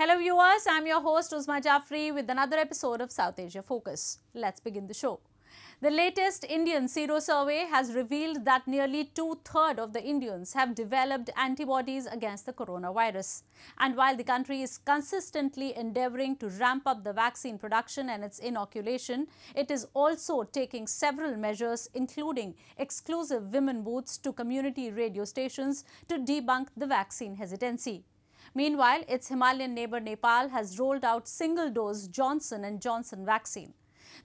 Hello viewers, I'm your host Uzma Jafri with another episode of South Asia Focus. Let's begin the show. The latest Indian Sero survey has revealed that nearly 2/3 of the Indians have developed antibodies against the coronavirus. And while the country is consistently endeavoring to ramp up the vaccine production and its inoculation, it is also taking several measures, including exclusive women booths to community radio stations to debunk the vaccine hesitancy. Meanwhile, its Himalayan neighbor Nepal has rolled out single-dose Johnson & Johnson vaccine.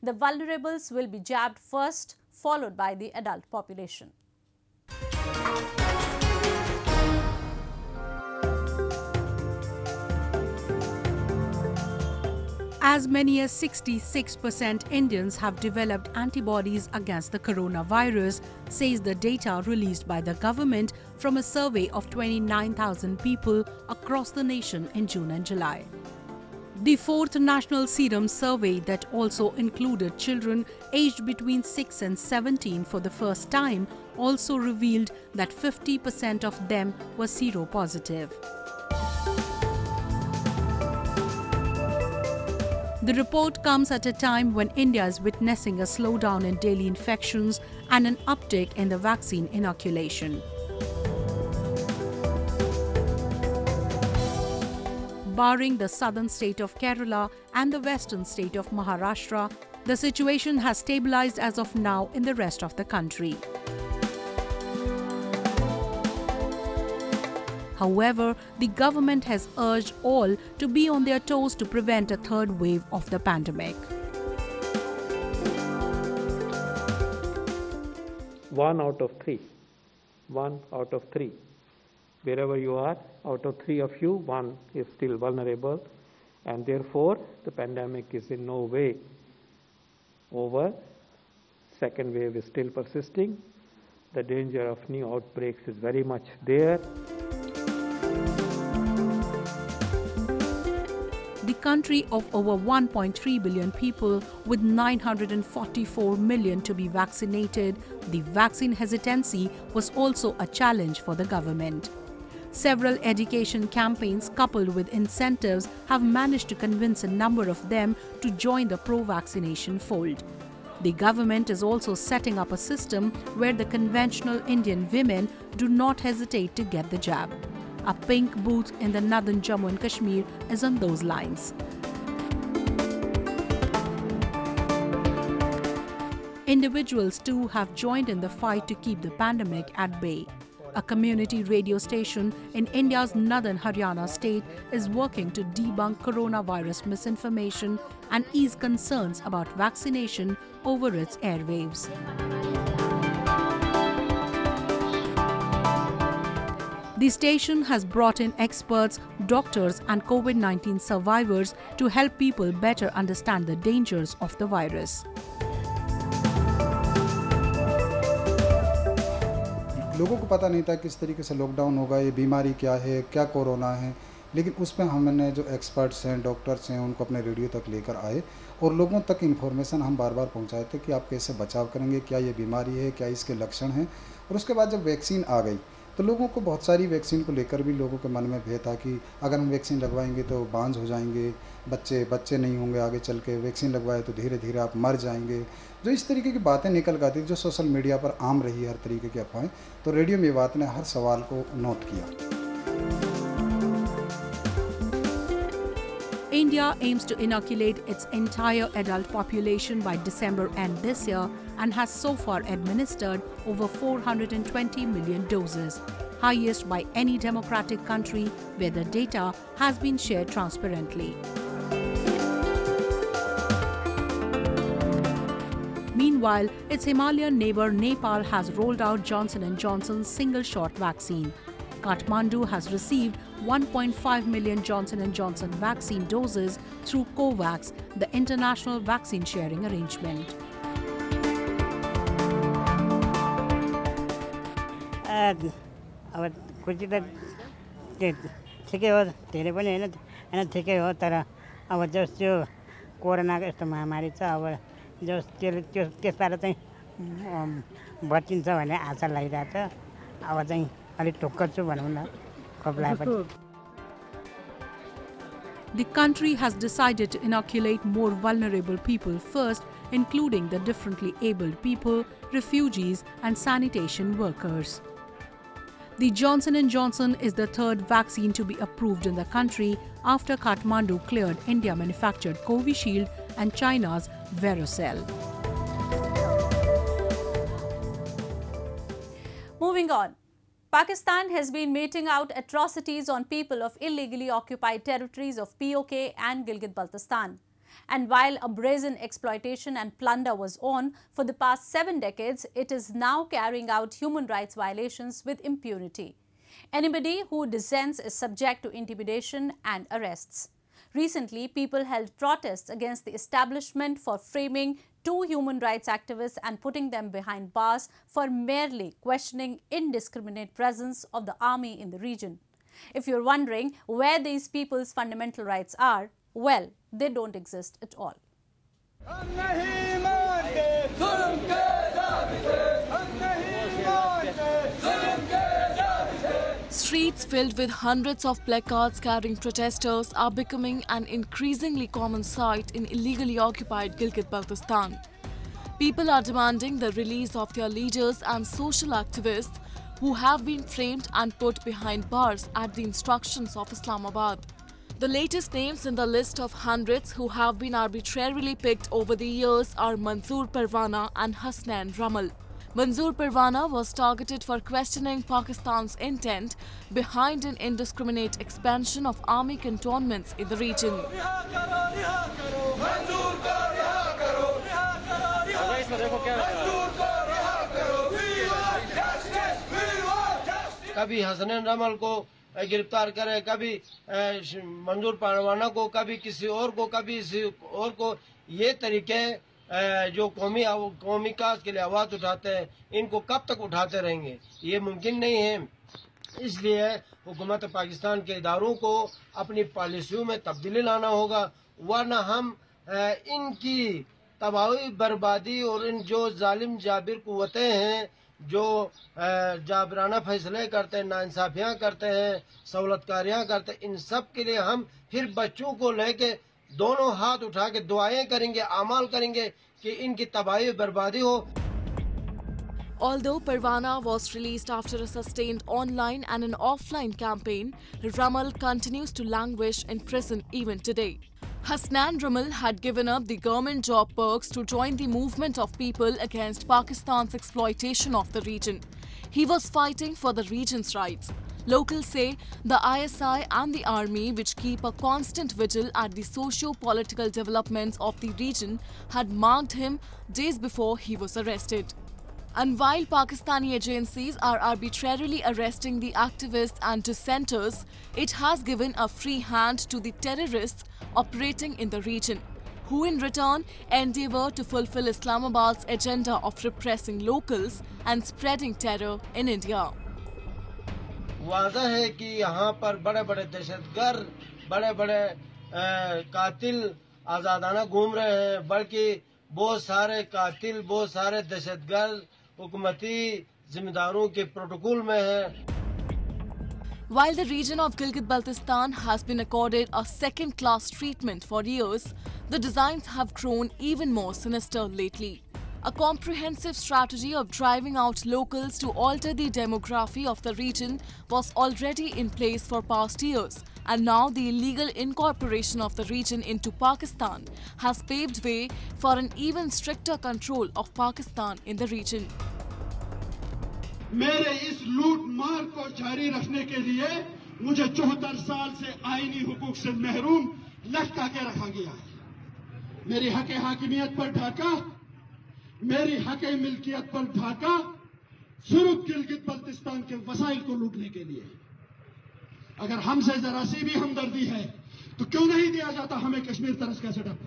The vulnerables will be jabbed first, followed by the adult population. As many as 66% Indians have developed antibodies against the coronavirus, says the data released by the government from a survey of 29,000 people across the nation in June and July. The fourth National Serum Survey, that also included children aged between 6 and 17 for the first time, also revealed that 50% of them were seropositive. The report comes at a time when India is witnessing a slowdown in daily infections and an uptick in the vaccine inoculation. Barring the southern state of Kerala and the western state of Maharashtra, the situation has stabilized as of now in the rest of the country. However, the government has urged all to be on their toes to prevent a third wave of the pandemic. One out of three. Wherever you are, out of 3 of you, 1 is still vulnerable, and therefore the pandemic is in no way over. Second wave is still persisting. The danger of new outbreaks is very much there. The country of over 1.3 billion people with 944 million to be vaccinated, the vaccine hesitancy was also a challenge for the government. Several education campaigns coupled with incentives have managed to convince a number of them to join the pro-vaccination fold. The government is also setting up a system where the conventional Indian women do not hesitate to get the jab. A pink booth in the northern Jammu and Kashmir is on those lines. Individuals too have joined in the fight to keep the pandemic at bay. A community radio station in India's northern Haryana state is working to debunk coronavirus misinformation and ease concerns about vaccination over its airwaves. The station has brought in experts, doctors and COVID-19 survivors to help people better understand the dangers of the virus. लोगों को पता नहीं था किस तरीके से lockdown होगा, ये बीमारी क्या है, क्या कोरोना है, लेकिन उसमें हमने जो एक्सपर्ट्स हैं, डॉक्टर्स हैं, उनको अपने रेडियो तक लेकर आए और लोगों तक इन्फॉर्मेशन हम बार बार पहुंचाए थे कि आप कैसे बचाव करेंगे, क्या ये बीमारी है, क्या इसके लक्षण हैं। और उसके बाद जब वैक्सीन आ गई तो लोगों को बहुत सारी वैक्सीन को लेकर भी लोगों के मन में भय था कि अगर हम वैक्सीन लगवाएंगे तो बांझ हो जाएंगे, बच्चे नहीं होंगे आगे चल के, वैक्सीन लगवाए तो धीरे धीरे आप मर जाएंगे। जो इस तरीके की बातें निकल गई थी, जो सोशल मीडिया पर आम रही हर तरीके की अफवाहें, तो रेडियो में बात ने हर सवाल को नोट किया। India aims to inoculate its entire adult population by December end this year and has so far administered over 420 million doses, highest by any democratic country where the data has been shared transparently. Meanwhile, its Himalayan neighbor Nepal has rolled out Johnson & Johnson's single-shot vaccine. Kathmandu has received 1.5 million Johnson & Johnson vaccine doses through COVAX, the international vaccine sharing arrangement. अब खुसी त ठिकै हो, धेरै पनि हैन ठिकै हो, तर अब जस त्यो कोरोनाको यस्तो महामारी छ, अब जस त्यसबाट चाहिँ बचिन्छ भन्ने आशा लागिरहेको छ। अब चाहिँ अलिक ढुक्क छु भनौँ न, खोप लगाएपछि। the country has decided to inoculate more vulnerable people first, including the differently abled people, refugees and sanitation workers. The Johnson & Johnson is the third vaccine to be approved in the country after Kathmandu cleared India-manufactured Covishield and China's Verocell. Moving on. Pakistan has been meting out atrocities on people of illegally occupied territories of POK and Gilgit-Baltistan. And while a brazen exploitation and plunder was on for the past 7 decades, it is now carrying out human rights violations with impunity. Anybody who dissents is subject to intimidation and arrests. Recently, people held protests against the establishment for framing 2 human rights activists and putting them behind bars for merely questioning indiscriminate presence of the army in the region. If you're wondering where these people's fundamental rights are, well, they don't exist at all. Streets filled with hundreds of placards carrying protesters are becoming an increasingly common sight in illegally occupied Gilgit-Baltistan. People are demanding the release of their leaders and social activists who have been framed and put behind bars at the instructions of Islamabad. The latest names in the list of hundreds who have been arbitrarily picked over the years are Manzoor Parwana and Hasnain Ramal. Manzoor Parwana was targeted for questioning Pakistan's intent behind an indiscriminate expansion of army cantonments in the region. कभी हसनैन रमल को गिरफ्तार करे, कभी मंजूर परवाना को, कभी किसी और को, कभी किसी और को। ये तरीके जो कौमी काज के लिए आवाज उठाते हैं, इनको कब तक उठाते रहेंगे? ये मुमकिन नहीं है। इसलिए हुकूमत पाकिस्तान के इदारों को अपनी पॉलिसियों में तब्दीली लाना होगा, वरना हम इनकी तबाही बर्बादी और इन जो जालिम जाबिर कुव्वतें हैं जो जाबराना फैसले करते हैं, नाइंसाफियाँ करते हैं, सहूलतकारियाँ करते हैं, इन सब के लिए हम फिर बच्चों को लेके दोनों हाथ उठा के दुआएं करेंगे, आमाल करेंगे कि इनकी तबाही बर्बादी हो। Although Parwana was released after a sustained online and an offline campaign, Ramal continues to languish in prison even today. Hasnain Ramal had given up the government job perks to join the movement of people against Pakistan's exploitation of the region. He was fighting for the region's rights. Locals say the ISI and the army, which keep a constant vigil at the socio-political developments of the region, had marked him days before he was arrested. And while Pakistani agencies are arbitrarily arresting the activists and dissenters, it has given a free hand to the terrorists operating in the region, who in return endeavour to fulfill Islamabad's agenda of repressing locals and spreading terror in India. वाज़ह है कि यहाँ पर बड़े-बड़े दहशतगर्द, बड़े-बड़े कातिल आज़ादाना घूम रहे हैं, बल्कि बहुत सारे कातिल, बहुत सारे दहशतगर्द हुकूमती जिम्मेदारों के प्रोटोकॉल में हैं। While the region of Gilgit-Baltistan has been accorded a second-class treatment for years, the designs have grown even more sinister lately. A comprehensive strategy of driving out locals to alter the demography of the region was already in place for past years, and now the illegal incorporation of the region into Pakistan has paved way for an even stricter control of Pakistan in the region. मेरे इस लूट मार को जारी रखने के लिए मुझे 74 साल से आईनी हुकूक से महरूम लटका के रखा गया है। मेरी हक हाकिमियत पर ढाका, मेरी हक मिल्कियत पर ढाका सिर्फ गिलगित-बल्तिस्तान के वसाइल को लूटने के लिए। अगर हमसे जरा सी भी हमदर्दी है तो क्यों नहीं दिया जाता हमें कश्मीर तरस का सेटअप?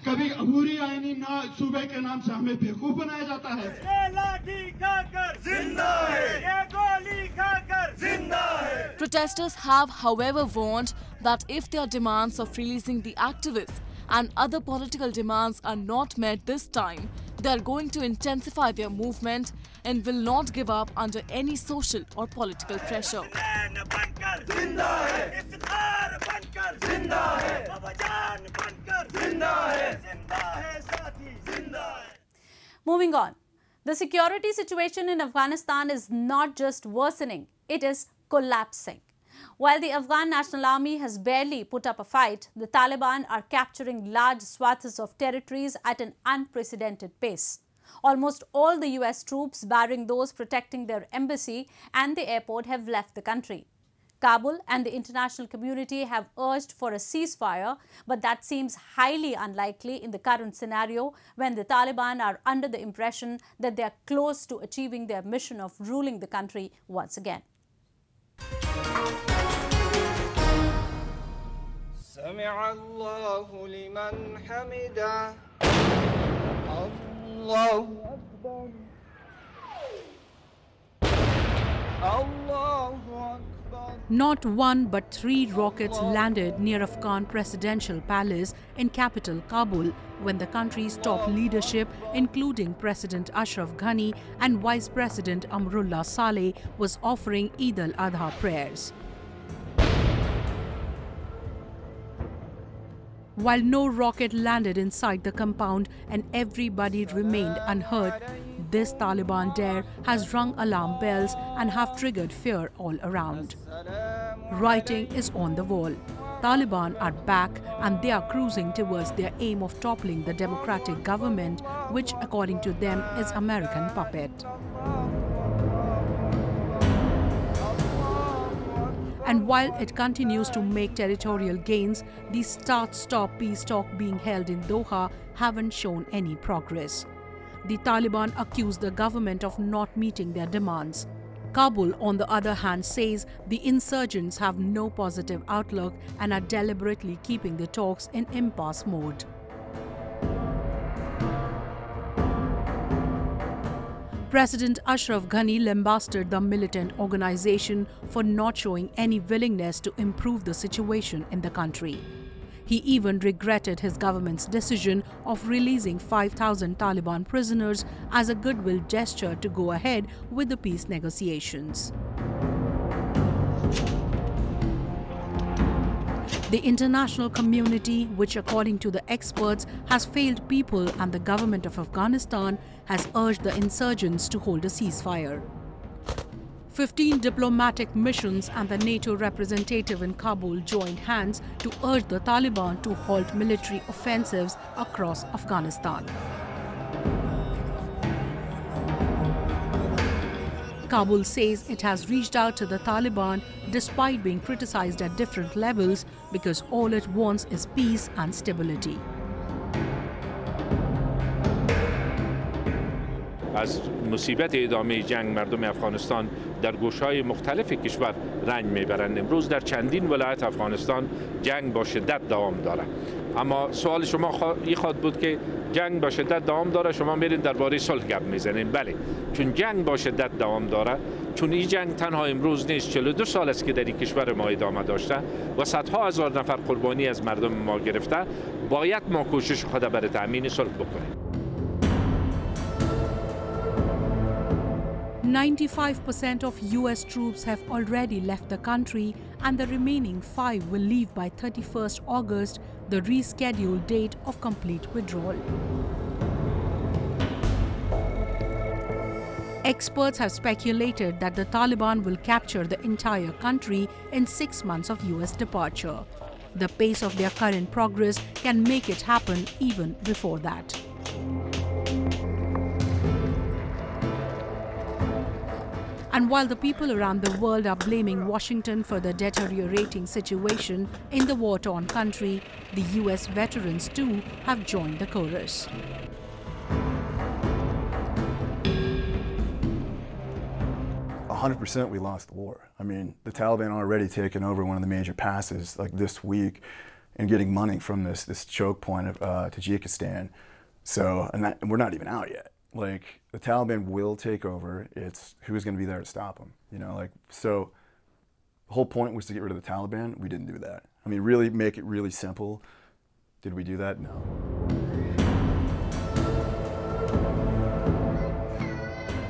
कभी अबूरी आईनी सूबे के नाम से हमें बेवकूफ बनाया जाता है। ये लाठी खाकर जिंदा है, ये गोली खाकर जिंदा है। Protesters have, however, warned that if their demands of releasing the activists and other political demands are not met this time, they are going to intensify their movement and will not give up under any social or political pressure. Moving on, the security situation in Afghanistan is not just worsening, it is collapsing. While the Afghan National Army has barely put up a fight, the Taliban are capturing large swaths of territories at an unprecedented pace. Almost all the US troops, barring those protecting their embassy and the airport, have left the country. Kabul and the international community have urged for a ceasefire, but that seems highly unlikely in the current scenario when the Taliban are under the impression that they are close to achieving their mission of ruling the country once again. سمع الله لمن حمده الله أكبر الله أكبر. Not one but 3 rockets landed near Afghan presidential palace in capital Kabul when the country's top leadership, including President Ashraf Ghani and Vice President Amrullah Saleh, was offering Eid al-Adha prayers. While no rocket landed inside the compound and everybody remained unhurt, this Taliban dare has rung alarm bells and have triggered fear all around. Writing is on the wall. Taliban are back and they are cruising towards their aim of toppling the democratic government, which according to them is American puppet. And while it continues to make territorial gains, the start-stop peace talks being held in Doha haven't shown any progress. The Taliban accuse the government of not meeting their demands. Kabul, on the other hand, says the insurgents have no positive outlook and are deliberately keeping the talks in impasse mode. President Ashraf Ghani lambasted the militant organization for not showing any willingness to improve the situation in the country. He even regretted his government's decision of releasing 5,000 Taliban prisoners as a goodwill gesture to go ahead with the peace negotiations. The international community, which according to the experts has failed people and the government of Afghanistan, has urged the insurgents to hold a ceasefire. 15 diplomatic missions and the NATO representative in Kabul joined hands to urge the Taliban to halt military offensives across Afghanistan. Kabul says it has reached out to the Taliban despite being criticized at different levels because all it wants is peace and stability. از مصیبت ادامه جنگ مردم افغانستان در گوشه‌های مختلف کشور رنج میبرند. امروز در چندین ولایت افغانستان جنگ با شدت دوام دارد. اما سوال شما این خواهد بود که جنگ با شدت دوام داره، شما میرین درباره صلح گپ میزنین. بله، چون جنگ با شدت دوام داره، چون این جنگ تنها امروز نیست، 42 سال است که در این کشور ما ادامه داشته و صدها هزار نفر قربانی از مردم ما گرفته، باید ما کوشش خود برای تامین صلح بکنیم. 95% of US troops have already left the country and the remaining 5 will leave by 31st August, the rescheduled date of complete withdrawal. Experts have speculated that the Taliban will capture the entire country in 6 months of US departure. The pace of their current progress can make it happen even before that. And while the people around the world are blaming Washington for the deteriorating situation in the war-torn country, the US veterans too have joined the chorus. "100% we lost the war. I mean, the Taliban already taken over one of the major passes like this week and getting money from this choke point of Tajikistan. So, and we're not even out yet. Like, the Taliban will take over. It's who's going to be there to stop them, you know, like, so the whole point was to get rid of the Taliban. We didn't do that. I mean, really make it really simple. Did we do that? No.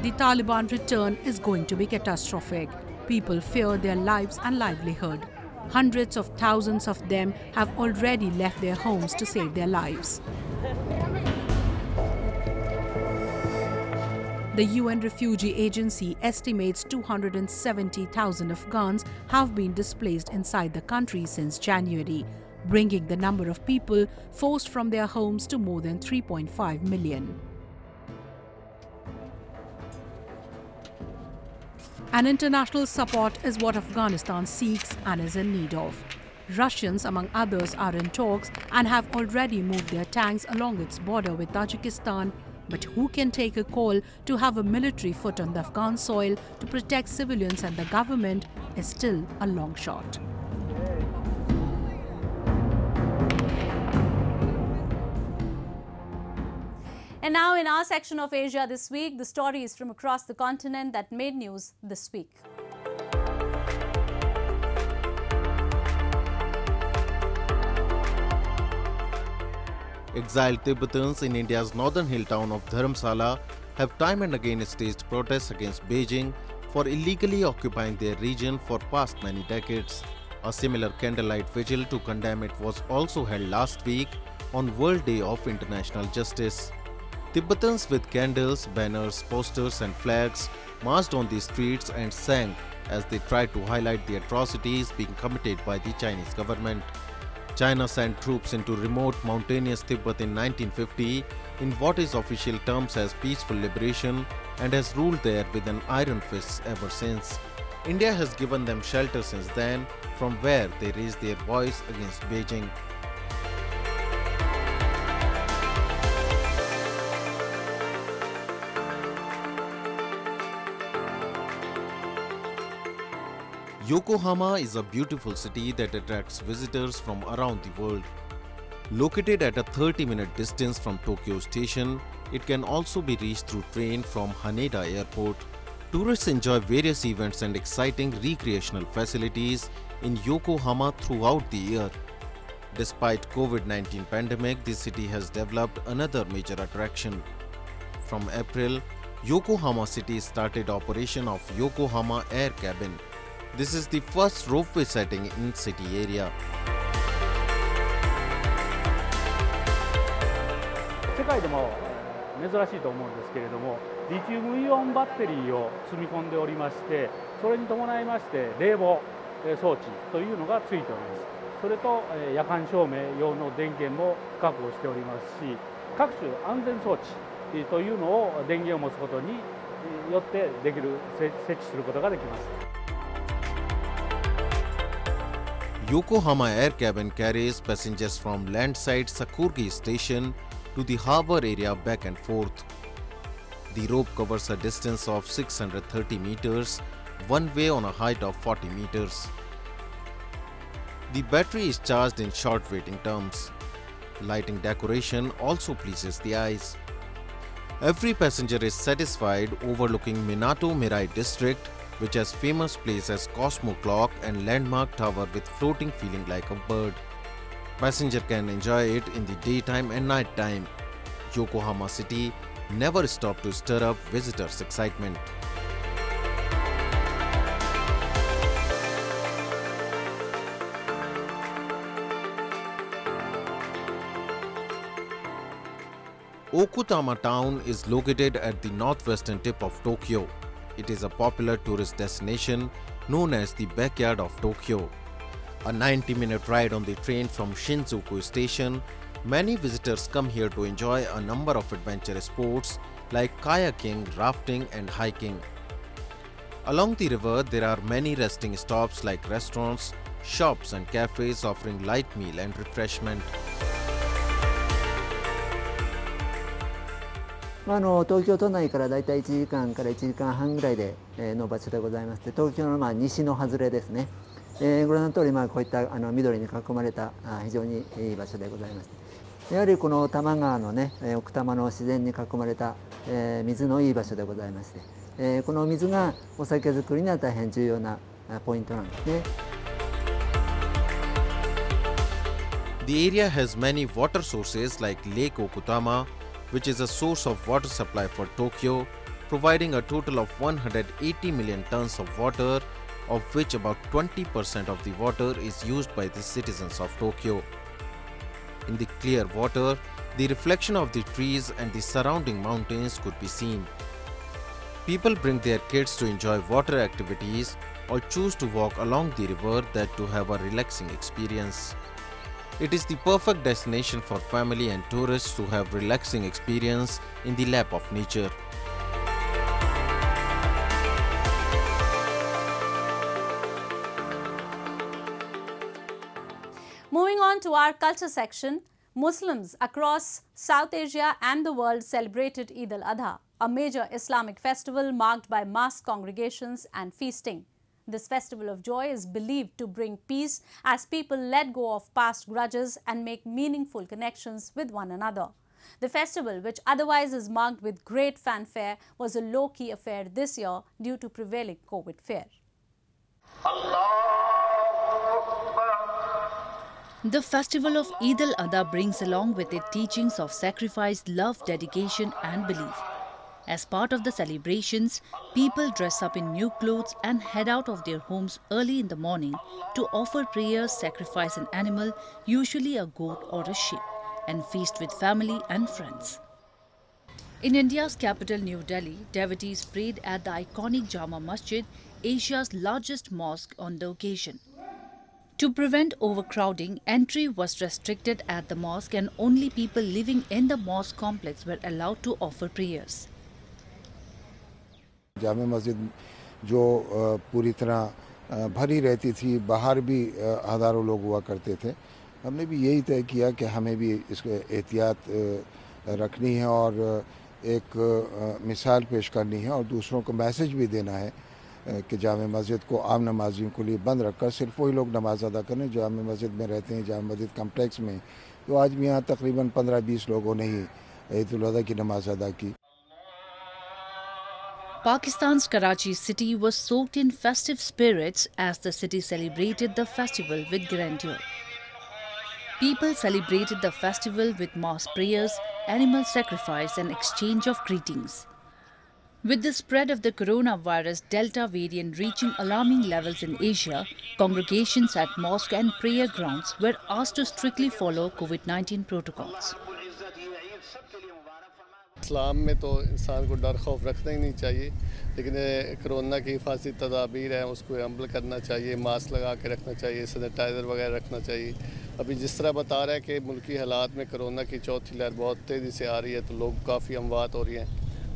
The Taliban return is going to be catastrophic. People fear their lives and livelihood. Hundreds of thousands of them have already left their homes to save their lives. The UN Refugee Agency estimates 270,000 Afghans have been displaced inside the country since January, bringing the number of people forced from their homes to more than 3.5 million. And international support is what Afghanistan seeks and is in need of. Russians, among others, are in talks and have already moved their tanks along its border with Tajikistan. But who can take a call to have a military foot on the Afghan soil to protect civilians and the government is still a long shot. And now in our section of Asia this week, the stories from across the continent that made news this week. Exiled Tibetans in India's northern hill town of Dharamsala have time and again staged protests against Beijing for illegally occupying their region for past many decades. A similar candlelight vigil to condemn it was also held last week on World Day of International Justice. Tibetans with candles, banners, posters and flags marched on the streets and sang as they tried to highlight the atrocities being committed by the Chinese government. China sent troops into remote mountainous Tibet in 1950 in what is official terms as peaceful liberation and has ruled there with an iron fist ever since. India has given them shelter since then, from where they raised their voice against Beijing. Yokohama is a beautiful city that attracts visitors from around the world. Located at a 30-minute distance from Tokyo Station, it can also be reached through train from Haneda Airport. Tourists enjoy various events and exciting recreational facilities in Yokohama throughout the year. Despite COVID-19 pandemic, the city has developed another major attraction. From April, Yokohama City started operation of Yokohama Air Cabin. This is the first ropeway setting in city area. 世界でも珍しいと思うんですけれども、リチウムイオンバッテリーを積み込んでおりまして、それに伴いまして冷房装置というのがついております。それと夜間照明用の電源も確保しておりますし、各種安全装置というのを電源を持つことによって設置することができます。 Yokohama Air Cabin carries passengers from landside Sakurgi station to the harbour area back and forth. The rope covers a distance of 630 meters, one way on a height of 40 meters. The battery is charged in short waiting terms. Lighting decoration also pleases the eyes. Every passenger is satisfied overlooking Minato Mirai district, which has famous places as Cosmo Clock and Landmark Tower with floating feeling like a bird. Passenger can enjoy it in the daytime and night time. Yokohama City never stopped to stir up visitors' excitement. Okutama town is located at the northwestern tip of Tokyo. It is a popular tourist destination known as the backyard of Tokyo. A 90-minute ride on the train from Shinjuku station, many visitors come here to enjoy a number of adventure sports like kayaking, rafting and hiking. Along the river, there are many resting stops like restaurants, shops and cafes offering light meal and refreshment. 東京都内からだいたい1時間から1時間半ぐらいでの場所でございまして、東京の西の外れですね。ご覧の通りこういった緑に囲まれた非常にいい場所でございます。やはりこの多摩川のね、奥多摩の自然に囲まれた水のいい場所でございまして、この水がお酒造りには大変重要なポイントなんですね。The area has many water sources like Lake Okutama, which is a source of water supply for Tokyo, providing a total of 180 million tons of water of which about 20% of the water is used by the citizens of Tokyo. In the clear water, the reflection of the trees and the surrounding mountains could be seen. People bring their kids to enjoy water activities or choose to walk along the river that to have a relaxing experience. It is the perfect destination for family and tourists to have relaxing experience in the lap of nature. Moving on to our culture section, Muslims across South Asia and the world celebrated Eid al-Adha, a major Islamic festival marked by mass congregations and feasting. This festival of joy is believed to bring peace as people let go of past grudges and make meaningful connections with one another. The festival, which otherwise is marked with great fanfare, was a low-key affair this year due to prevailing COVID fear. The festival of Eid al-Adha brings along with it teachings of sacrifice, love, dedication and belief. As part of the celebrations, people dress up in new clothes and head out of their homes early in the morning to offer prayers, sacrifice an animal, usually a goat or a sheep, and feast with family and friends. In India's capital New Delhi, devotees prayed at the iconic Jama Masjid, Asia's largest mosque, on the occasion. To prevent overcrowding, entry was restricted at the mosque and only people living in the mosque complex were allowed to offer prayers. जामे मस्जिद जो पूरी तरह भरी रहती थी, बाहर भी हज़ारों लोग हुआ करते थे। हमने भी यही तय किया कि हमें भी इसको एहतियात रखनी है और एक मिसाल पेश करनी है और दूसरों को मैसेज भी देना है कि जामे मस्जिद को आम नमाजियों के लिए बंद रखकर सिर्फ वही लोग नमाज अदा करें जामे मस्जिद में रहते हैं, जामे मस्जिद कम्प्लेक्स में। तो आज भी यहाँ तकरीबन 15-20 लोगों ने ही ईद उल अज़हा की नमाज अदा की। Pakistan's Karachi city was soaked in festive spirits as the city celebrated the festival with grandeur. People celebrated the festival with mass prayers, animal sacrifice and exchange of greetings. With the spread of the coronavirus Delta variant reaching alarming levels in Asia, congregations at mosque and prayer grounds were asked to strictly follow COVID-19 protocols. इस्लाम में तो इंसान को डर खौफ रखना ही नहीं चाहिए, लेकिन कोरोना की हिफाजती तदाबीर है उसको अमल करना चाहिए, मास्क लगा के रखना चाहिए, सैनिटाइज़र वगैरह रखना चाहिए। अभी जिस तरह बता रहा है कि मुल्की हालात में कोरोना की चौथी लहर बहुत तेज़ी से आ रही है तो लोग काफ़ी अमवात हो रही हैं,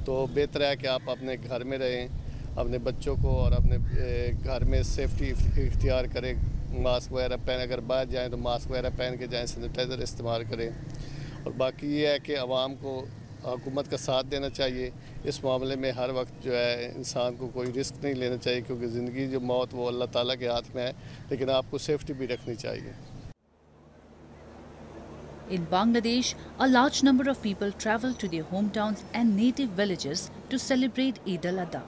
तो बेहतर है कि आप अपने घर में रहें, अपने बच्चों को और अपने घर में सेफ्टी इख्तियार करें, मास्क वगैरह पहन, अगर बाहर जाएँ तो मास्क वगैरह पहन के जाएँ, सैनिटाइज़र इस्तेमाल करें। और बाकी ये है कि आवाम को हुकूमत का साथ देना चाहिए। इस मामले में हर वक्त जो है इंसान को कोई रिस्क नहीं लेना चाहिए क्योंकि ज़िंदगी जो मौत वो अल्लाह ताला के हाथ में है, लेकिन आपको सेफ्टी भी रखनी चाहिए। In Bangladesh, a large number of people traveled to their hometowns and native villages to celebrate Eid al-Adha.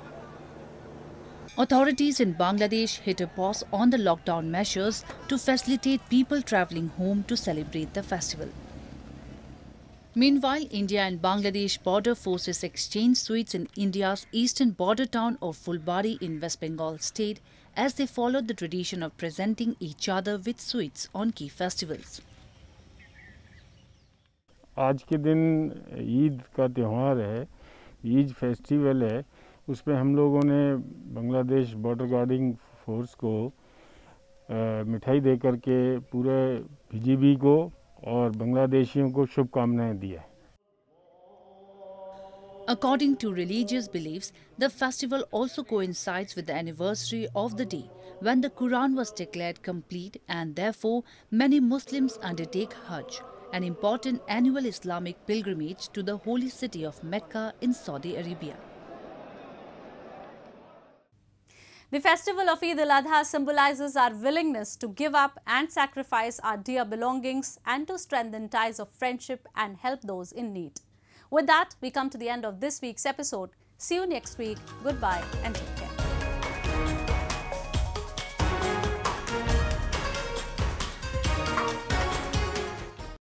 Authorities in Bangladesh hit a pause on the lockdown measures to facilitate people travelling home to celebrate the festival. Meanwhile, India and Bangladesh border forces exchanged sweets in India's eastern border town of Fulbari in West Bengal state as they followed the tradition of presenting each other with sweets on key festivals. आज के दिन ईद का त्यौहार है, Eid festival है, उसमें हम लोगों ने बांग्लादेश बॉर्डर गार्डिंग फोर्स को मिठाई दे करके पूरे बीजीबी को और बांग्लादेशियों को शुभकामनाएं दी है। According to religious beliefs, the festival also coincides with the anniversary of the day when the Quran was declared complete and therefore many Muslims undertake Hajj, an important annual Islamic pilgrimage to the holy city of Mecca in Saudi Arabia. The festival of Eid al-Adha symbolizes our willingness to give up and sacrifice our dear belongings and to strengthen ties of friendship and help those in need. With that, we come to the end of this week's episode. See you next week. Goodbye and take care.